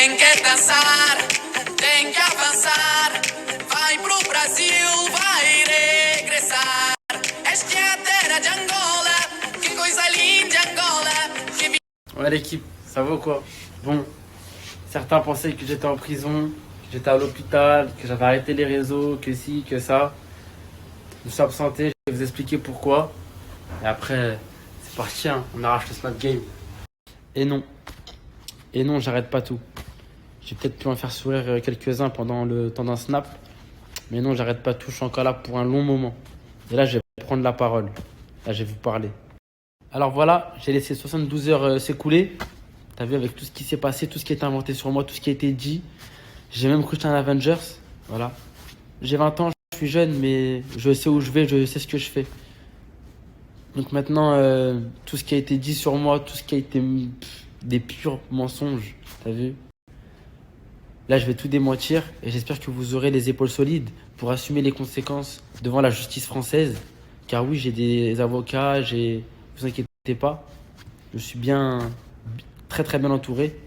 Tem que dançar, tem que avançar. Vai pro Brasil, vai regressar. Esta é a terra de Angola, que coisa linda Angola. Ouais l'équipe, ça va ou quoi? Bon, certains pensaient que j'étais en prison, que j'étais à l'hôpital, que j'avais arrêté les réseaux, que si, que ça. Je me suis absenté, je vais vous expliquer pourquoi. Et après, c'est parti, hein, on arrache le Snap Game. Et non, j'arrête pas tout. J'ai peut-être pu en faire sourire quelques-uns pendant le temps d'un snap. Mais non, j'arrête pas tout, je suis encore là pour un long moment. Et là, je vais prendre la parole. Là, je vais vous parler. Alors voilà, j'ai laissé 72 heures s'écouler. T'as vu, avec tout ce qui s'est passé, tout ce qui est inventé sur moi, tout ce qui a été dit. J'ai même cru que j'étais un Avengers. Voilà. J'ai 20 ans, je suis jeune, mais je sais où je vais, je sais ce que je fais. Donc maintenant, tout ce qui a été dit sur moi, tout ce qui a été des purs mensonges, t'as vu? Là, je vais tout démentir et j'espère que vous aurez les épaules solides pour assumer les conséquences devant la justice française. Car oui, j'ai des avocats, vous inquiétez pas, je suis très très bien entouré.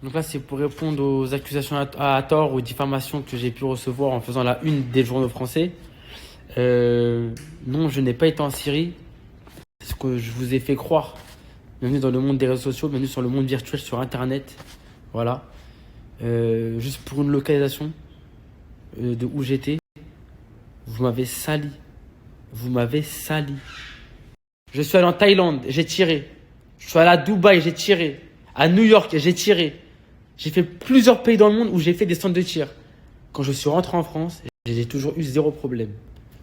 Donc là, c'est pour répondre aux accusations à tort, aux diffamations que j'ai pu recevoir en faisant la une des journaux français. Non, je n'ai pas été en Syrie. C'est ce que je vous ai fait croire. Bienvenue dans le monde des réseaux sociaux, bienvenue sur le monde virtuel, sur Internet. Voilà. Juste pour une localisation de où j'étais, vous m'avez sali. Vous m'avez sali. Je suis allé en Thaïlande, j'ai tiré. Je suis allé à Dubaï, j'ai tiré. À New York, j'ai tiré. J'ai fait plusieurs pays dans le monde où j'ai fait des centres de tir. Quand je suis rentré en France, j'ai toujours eu zéro problème.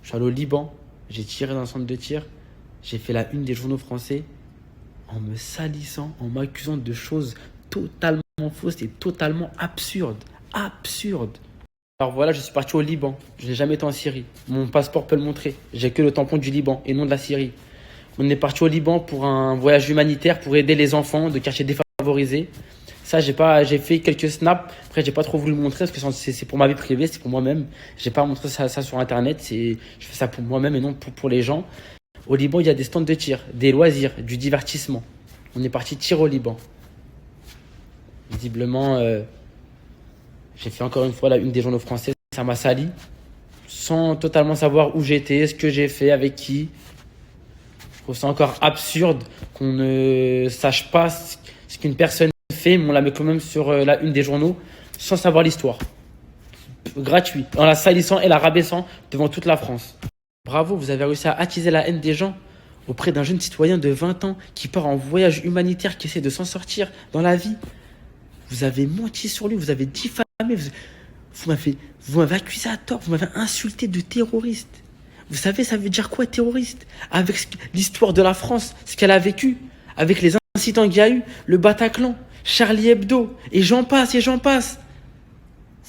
Je suis allé au Liban, j'ai tiré dans un centre de tir. J'ai fait la une des journaux français en me salissant, en m'accusant de choses totalement fausses et totalement absurdes. Absurdes. Alors voilà, je suis parti au Liban. Je n'ai jamais été en Syrie. Mon passeport peut le montrer. J'ai que le tampon du Liban et non de la Syrie. On est parti au Liban pour un voyage humanitaire pour aider les enfants de quartiers défavorisés. Ça, j'ai fait quelques snaps. Après, j'ai pas trop voulu le montrer parce que c'est pour ma vie privée, c'est pour moi-même. J'ai pas montré ça sur Internet. Je fais ça pour moi-même et non pour les gens. Au Liban, il y a des stands de tir, des loisirs, du divertissement. On est parti tir au Liban. Visiblement, j'ai fait encore une fois la une des journaux français. Ça m'a sali, sans totalement savoir où j'étais, ce que j'ai fait, avec qui. Je trouve ça encore absurde qu'on ne sache pas ce qu'une personne fait, mais on la met quand même sur la une des journaux, sans savoir l'histoire. Gratuit, en la salissant et la rabaissant devant toute la France. Bravo, vous avez réussi à attiser la haine des gens auprès d'un jeune citoyen de 20 ans qui part en voyage humanitaire, qui essaie de s'en sortir dans la vie. Vous avez menti sur lui, vous avez diffamé, vous m'avez accusé à tort, vous m'avez insulté de terroriste. Vous savez, ça veut dire quoi, terroriste? Avec l'histoire de la France, ce qu'elle a vécu, avec les incidents qu'il y a eu, le Bataclan, Charlie Hebdo, et j'en passe, et j'en passe.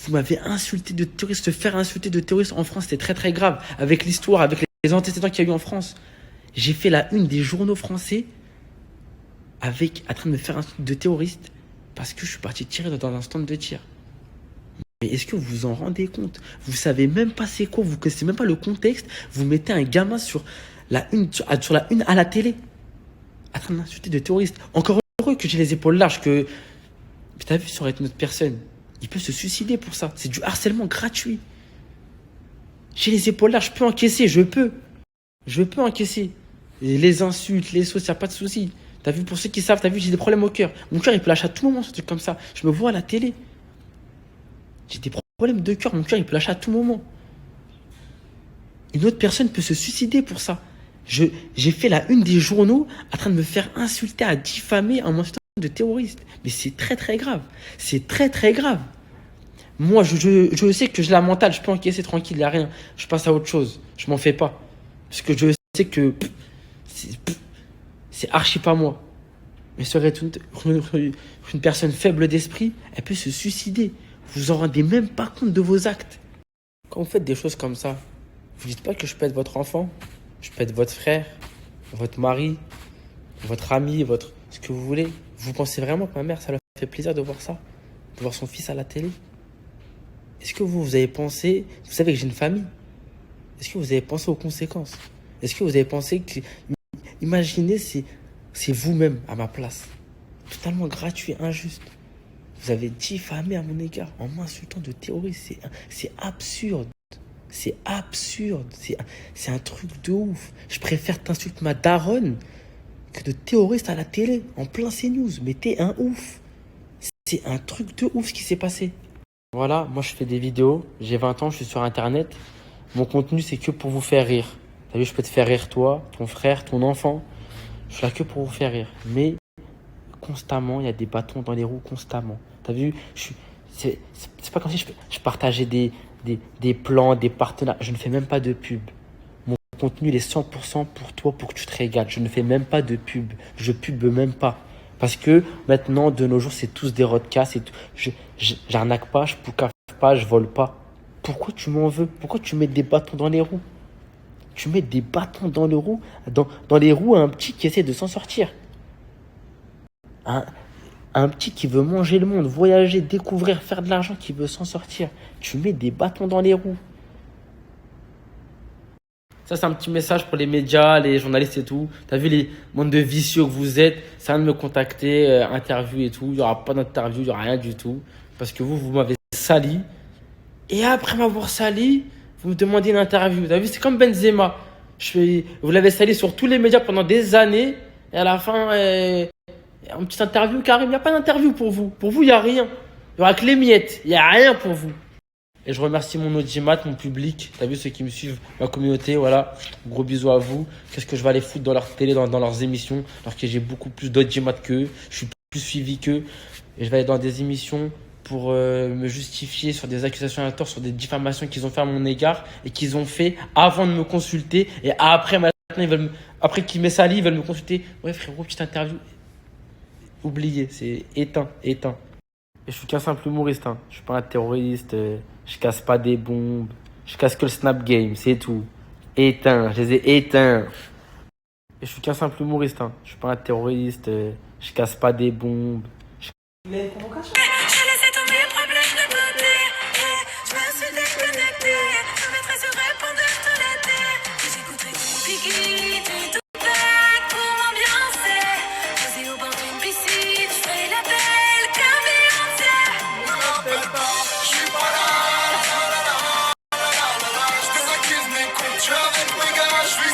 Vous m'avez insulté de terroriste. Se faire insulter de terroriste en France, c'était très très grave. Avec l'histoire, avec les antécédents qu'il y a eu en France. J'ai fait la une des journaux français en train de me faire insulter de terroriste parce que je suis parti tirer dans un stand de tir. Mais est-ce que vous vous en rendez compte? Vous savez même pas c'est quoi, vous connaissez même pas le contexte. Vous mettez un gamin sur la une à la télé en train d'insulter de terroriste. Encore heureux que j'ai les épaules larges, que... Mais t'as vu, ça aurait été une autre personne. Il peut se suicider pour ça. C'est du harcèlement gratuit. J'ai les épaules larges, je peux encaisser, je peux encaisser. Et les insultes, les sauces, y a pas de souci. T'as vu, pour ceux qui savent, t'as vu, j'ai des problèmes au cœur. Mon cœur, il peut lâcher à tout moment, ce truc comme ça. Je me vois à la télé. J'ai des problèmes de cœur, mon cœur, il peut lâcher à tout moment. Une autre personne peut se suicider pour ça. J'ai fait la une des journaux en train de me faire insulter, à diffamer en m'insultant de terroriste. Mais c'est très très grave. C'est très très grave. Moi, je sais que j'ai la mentale, je peux encaisser tranquille, il n'y a rien. Je passe à autre chose. Je m'en fais pas. Parce que je sais que c'est archi pas moi. Mais serait une personne faible d'esprit, elle peut se suicider. Vous vous en rendez même pas compte de vos actes. Quand vous faites des choses comme ça, vous dites pas que je peux être votre enfant, je peux être votre frère, votre mari, votre ami, ce que vous voulez. Vous pensez vraiment que ma mère, ça leur fait plaisir de voir ça, de voir son fils à la télé? Est-ce que vous avez pensé, vous savez que j'ai une famille, est-ce que vous avez pensé aux conséquences? Est-ce que vous avez pensé que, imaginez, c'est vous-même à ma place, totalement gratuit, injuste. Vous avez diffamé à mon égard en m'insultant de terroriste. C'est absurde. C'est absurde. C'est un truc de ouf. Je préfère t'insulter ma daronne que de terroriste à la télé, en plein CNews. Mais t'es un ouf. C'est un truc de ouf ce qui s'est passé. Voilà, moi je fais des vidéos. J'ai 20 ans, je suis sur Internet. Mon contenu, c'est que pour vous faire rire. T'as vu, je peux te faire rire toi, ton frère, ton enfant. Je suis là que pour vous faire rire. Mais constamment, il y a des bâtons dans les roues, constamment. T'as vu, c'est pas comme si je partageais des plans, des partenaires. Je ne fais même pas de pub. Mon contenu, il est 100% pour toi, pour que tu te régales. Je ne fais même pas de pub. Je pube même pas. Parce que maintenant, de nos jours, c'est tous des rodcasts. J'arnaque pas, je poucave pas, je vole pas. Pourquoi tu m'en veux? Pourquoi tu mets des bâtons dans les roues? Tu mets des bâtons dans les roues à un petit qui essaie de s'en sortir. Un petit qui veut manger le monde, voyager, découvrir, faire de l'argent, qui veut s'en sortir. Tu mets des bâtons dans les roues. Ça, c'est un petit message pour les médias, les journalistes et tout. T'as vu les mondes de vicieux que vous êtes, c'est à de me contacter, interview et tout. Il n'y aura pas d'interview, il n'y aura rien du tout. Parce que vous m'avez sali. Et après m'avoir sali, vous me demandez une interview. T'as vu, c'est comme Benzema. Vous l'avez sali sur tous les médias pendant des années. Et à la fin, une petite interview, Karim. Il n'y a pas d'interview pour vous. Pour vous, il n'y a rien. Il n'y aura que les miettes. Il n'y a rien pour vous. Et je remercie mon audimat, mon public. T'as vu ceux qui me suivent, ma communauté, voilà. Gros bisous à vous. Qu'est-ce que je vais aller foutre dans leur télé, dans leurs émissions, alors que j'ai beaucoup plus d'audimat qu'eux. Je suis plus suivi qu'eux. Et je vais aller dans des émissions pour me justifier sur des accusations à tort, sur des diffamations qu'ils ont fait à mon égard et qu'ils ont fait avant de me consulter. Et après, maintenant, après qu'ils m'aient sali, ils veulent me consulter. Ouais, frérot, petite interview. Oubliez, c'est éteint. Et je suis qu'un simple humoriste, hein. Je suis pas un terroriste, je casse pas des bombes, je casse que le snap game, c'est tout. Éteint, je les ai éteints. Et je suis qu'un simple humoriste, hein. Je suis pas un terroriste, je casse pas des bombes. Il a une convocation. Je laissais tous mes problèmes de côté. Je me suis déconnecté. Je mettrai sur répondeur tout l'été. J'écouterai Biggie, du Tupac pour m'ambiancer. Posé au bord d'une piscine, je ferai la belle comme Beyoncé. Ne m'appelle pas, je suis pas là. Je désaccuse mes comptes, je suis avec mes gars, je suis